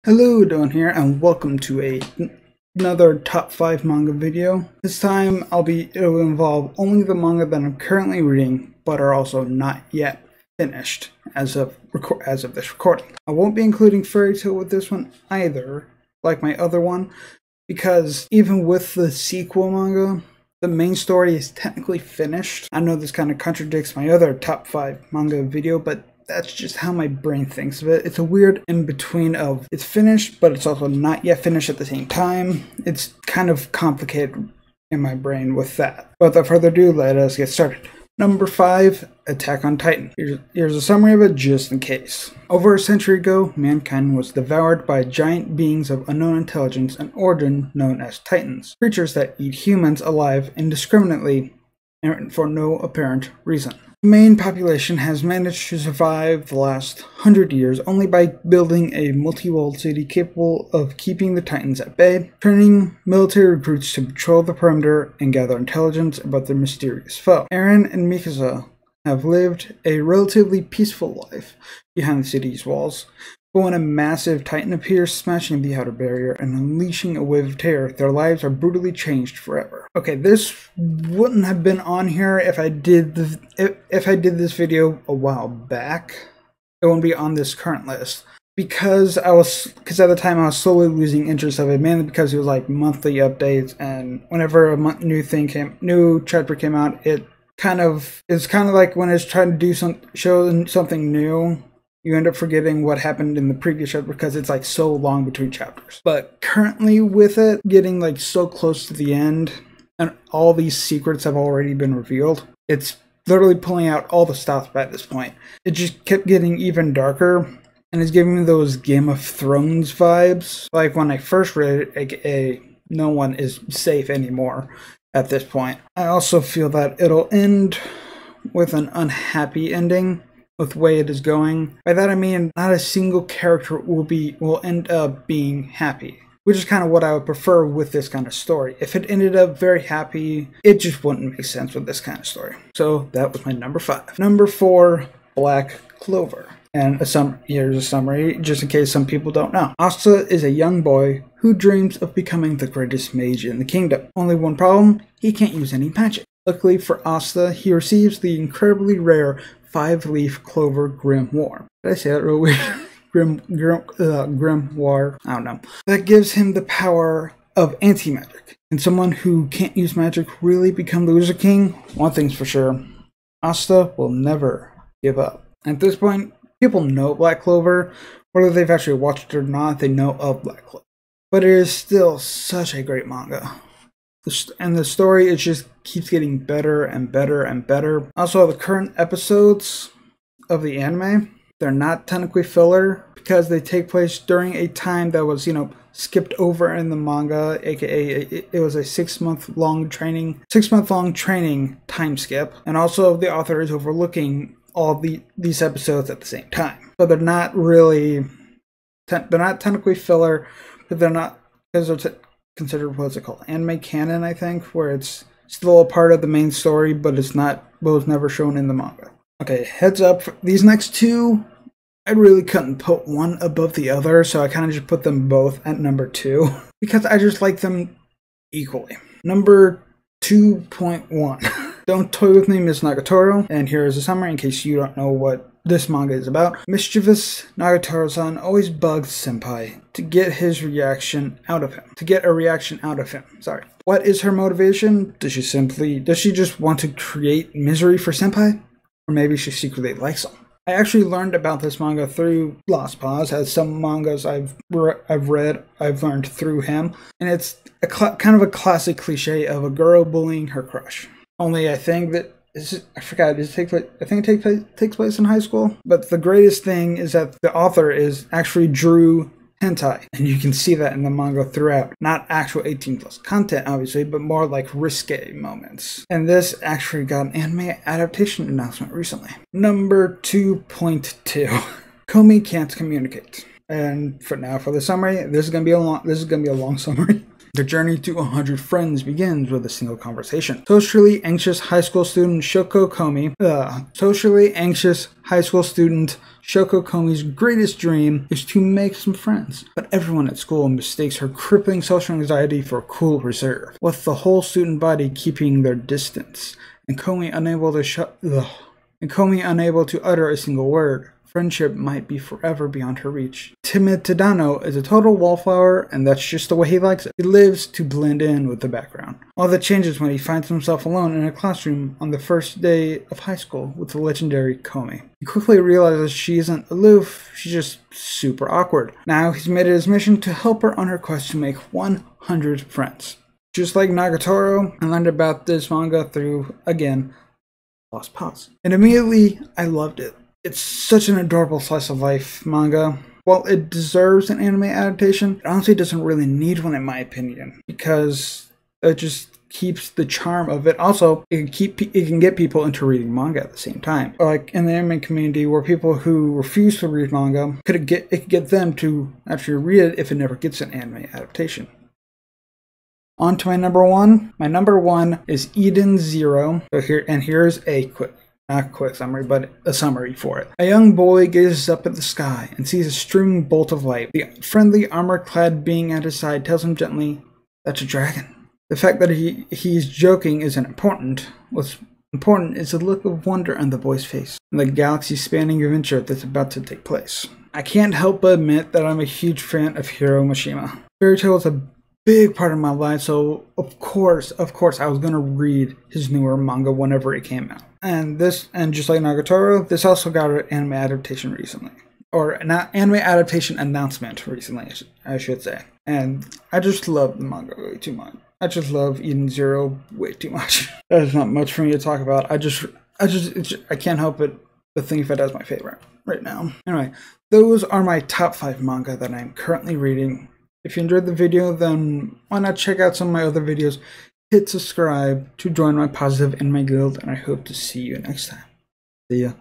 Hello, Don here, and welcome to another top 5 manga video. This time it will involve only the manga that I'm currently reading, but are also not yet finished as of this recording. I won't be including Fairy Tail with this one either, like my other one, because even with the sequel manga, the main story is technically finished. I know this kind of contradicts my other top 5 manga video, but that's just how my brain thinks of it. It's a weird in-between of it's finished, but it's also not yet finished at the same time. It's kind of complicated in my brain with that. But without further ado, let us get started. Number 5, Attack on Titan. Here's a summary of it just in case. Over a century ago, mankind was devoured by giant beings of unknown intelligence and origin known as Titans. Creatures that eat humans alive indiscriminately and for no apparent reason. The main population has managed to survive the last 100 years only by building a multi-walled city capable of keeping the Titans at bay, training military recruits to patrol the perimeter and gather intelligence about their mysterious foe. Eren and Mikasa have lived a relatively peaceful life behind the city's walls, but when a massive Titan appears, smashing the outer barrier and unleashing a wave of terror, their lives are brutally changed forever. Okay, this wouldn't have been on here if I did this video a while back. It wouldn't be on this current list because at the time I was slowly losing interest of it, mainly because it was like monthly updates, and whenever a new chapter came out, it's kind of like when it's trying to do show something new. You end up forgetting what happened in the previous chapter because it's like so long between chapters. But currently with it getting like so close to the end and all these secrets have already been revealed, it's literally pulling out all the stops by this point. It just kept getting even darker and it's giving me those Game of Thrones vibes. Like when I first read it, aka no one is safe anymore at this point. I also feel that it'll end with an unhappy ending with the way it is going. By that I mean not a single character will end up being happy, which is kind of what I would prefer with this kind of story. If it ended up very happy, it just wouldn't make sense with this kind of story. So that was my number 5. Number 4, Black Clover. And here's a summary, just in case some people don't know. Asta is a young boy who dreams of becoming the greatest mage in the kingdom. Only one problem, he can't use any magic. Luckily for Asta, he receives the incredibly rare 5-leaf clover grimoire. Did I say that real weird? Grimoire. I don't know. That gives him the power of anti-magic. And someone who can't use magic really become the Loser King? One thing's for sure, Asta will never give up. At this point, people know Black Clover. Whether they've actually watched it or not, they know of Black Clover. But it is still such a great manga. And the story, it just keeps getting better and better and better. Also, the current episodes of the anime, they're not technically filler because they take place during a time that was, skipped over in the manga, aka it was a 6-month-long training time skip. And also, the author is overlooking all these episodes at the same time. So they're not technically filler, but they're not, because they're considered, what's it called, anime canon, I think, where it's still a part of the main story, but it's never shown in the manga. Okay, heads up, these next two, I really couldn't put one above the other, so I kind of just put them both at number 2, because I just like them equally. Number 2.1, Don't Toy With Me, Miss Nagatoro, and here is a summary in case you don't know what this manga is about. Mischievous Nagatoro-san always bugs Senpai to get a reaction out of him. Sorry. What is her motivation? Does she just want to create misery for Senpai? Or maybe she secretly likes him. I actually learned about this manga through Lost Pause, as some mangas I've learned through him. And it's kind of a classic cliche of a girl bullying her crush. Only I think that I forgot. I think it takes place in high school. But the greatest thing is that the author actually drew hentai, and you can see that in the manga throughout. Not actual 18+ content, obviously, but more like risque moments. And this actually got an anime adaptation announcement recently. Number 2.2, Komi Can't Communicate. And for the summary, this is gonna be a long summary. Their journey to 100 friends begins with a single conversation. Socially anxious high school student Shoko Komi's greatest dream is to make some friends, but everyone at school mistakes her crippling social anxiety for cool reserve, with the whole student body keeping their distance, and Komi unable to utter a single word. Friendship might be forever beyond her reach. Timid Tadano is a total wallflower, and that's just the way he likes it. He lives to blend in with the background. All that changes when he finds himself alone in a classroom on the first day of high school with the legendary Komi. He quickly realizes she isn't aloof, she's just super awkward. Now he's made it his mission to help her on her quest to make 100 friends. Just like Nagatoro, I learned about this manga through, again, Lost Pause. And immediately, I loved it. It's such an adorable slice of life manga. While it deserves an anime adaptation, it honestly doesn't really need one in my opinion, because it just keeps the charm of it. Also, it can get people into reading manga at the same time. Like in the anime community, where people who refuse to read manga, it could get them to actually read it if it never gets an anime adaptation. On to my number one. My number one is Eden Zero. So here's a not quick summary, but a summary for it. A young boy gazes up at the sky and sees a streaming bolt of light. The friendly, armor-clad being at his side tells him gently, "That's a dragon." The fact that he's joking isn't important. What's important is the look of wonder on the boy's face and the galaxy-spanning adventure that's about to take place. I can't help but admit that I'm a huge fan of Hiro Mishima. Fairy Tail is a big part of my life, so of course I was gonna read his newer manga whenever it came out. And just like Nagatoro, this also got an anime adaptation recently, or an anime adaptation announcement recently, I should say. And I just love the manga way too much. I just love Eden Zero way too much. There's not much for me to talk about. I can't help but think of it as my favorite right now. Anyway, those are my top 5 manga that I'm currently reading. If you enjoyed the video, then why not check out some of my other videos? Hit subscribe to join my positive anime guild, and I hope to see you next time. See ya.